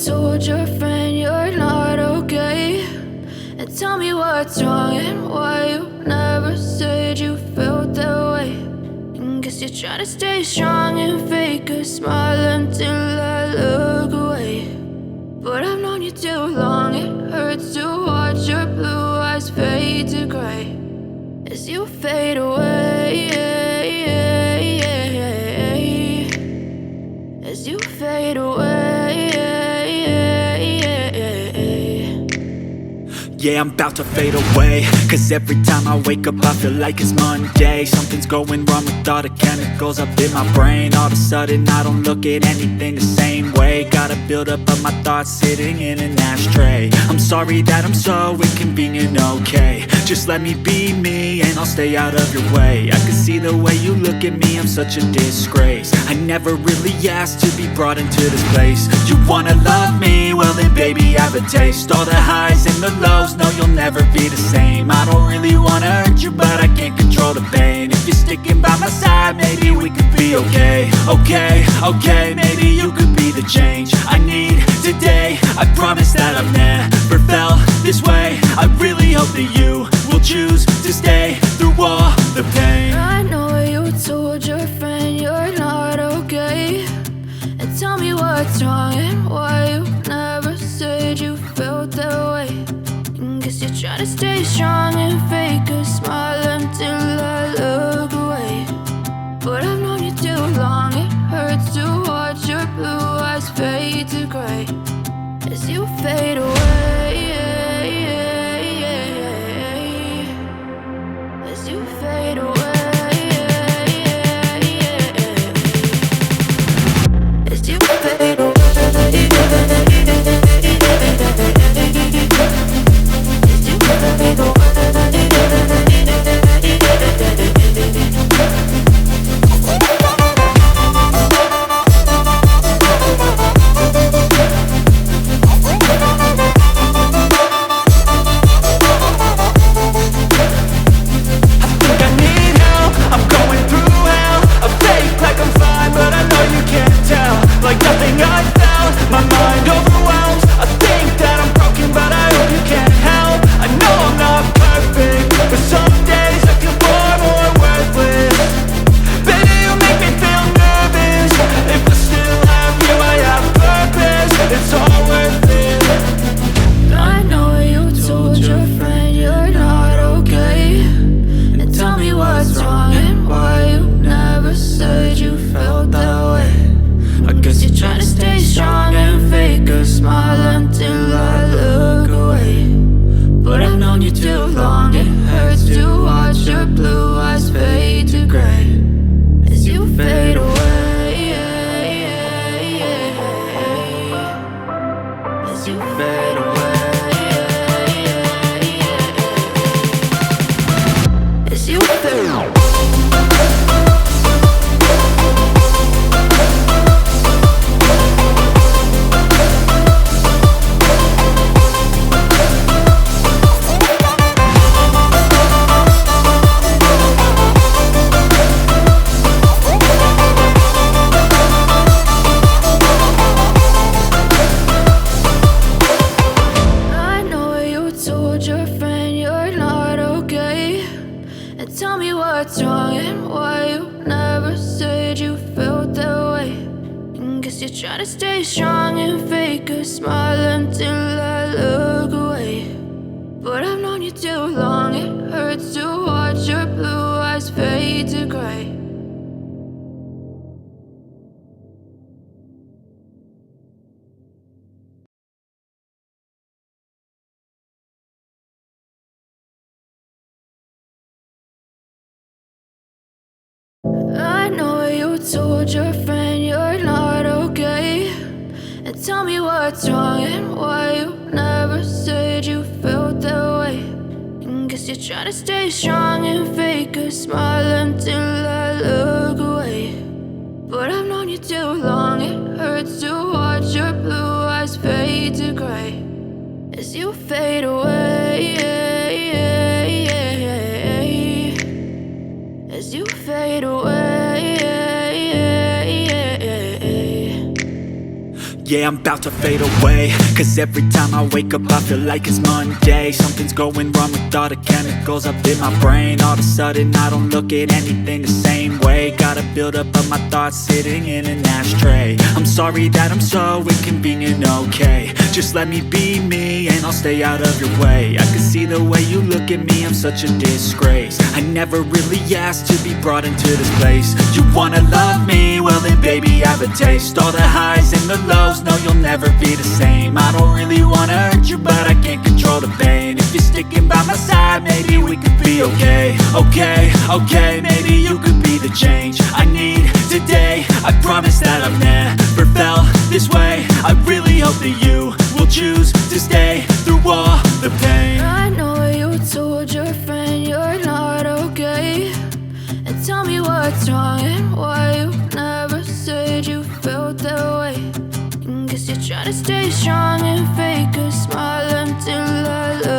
told your friend you're not okay, and tell me what's wrong and why you never said you felt that way. And guess you're trying to stay strong and fake a smile until I look away. But I've known you too long, it hurts to watch your blue eyes fade to gray as you fade away, as you fade away. Yeah, I'm about to fade away, cause every time I wake up I feel like it's Monday. Something's going wrong with all the chemicals up in my brain. All of a sudden I don't look at anything the same way. Got a buildup of my thoughts sitting in an ashtray. I'm sorry that I'm so inconvenient, okay. Just let me be me and I'll stay out of your way. I can see the way you look at me, I'm such a disgrace. I never really asked to be brought into this place. You wanna love me? Well then baby I have a taste. All the highs and the lows, no you'll never be the same. I don't really wanna hurt you but I can't control the pain. If you're sticking by my side maybe we could be okay. Okay, maybe you could be the change I need today. I promise that I've never felt this way. I really hope that you will choose to stay through all the pain. I know you told your friend you're not okay, and tell me what's wrong and why you never said you felt that way. And guess you're trying to stay strong and fake a smile until I look away. But I've known you too long, it hurts to watch your blue eyes fade to gray as you fade away, as you fade away, as you fade away. I know you told your friend you're not okay, and tell me what's wrong and why you never said you felt that way. And guess you're trying to stay strong and fake a smile until I look away. But I've known you too long, it hurts to watch your blue eyes fade to gray as you fade away, as you fade away. Yeah, I'm about to fade away, cause every time I wake up I feel like it's Monday. Something's going wrong with all the chemicals up in my brain. All of a sudden I don't look at anything the same way. Got a buildup of my thoughts sitting in an ashtray. I'm sorry that I'm so inconvenient, okay. Just let me be me and I'll stay out of your way. I can see the way you look at me, I'm such a disgrace. I never really asked to be brought into this place. You wanna love me? Well then baby, have a taste. All the highs and the lows, no, you'll never be the same. I don't really wanna hurt you, but I can't control the pain. If you're sticking by my side, maybe we could be okay. Okay, maybe you could be the change I need today. I promise that I've never felt this way. I really hope that you will choose to stay through all the pain. I know you told your friend you're not okay, and tell me what's wrong and why you never said you felt that way. Guess you're trying to stay strong and fake a smile until I look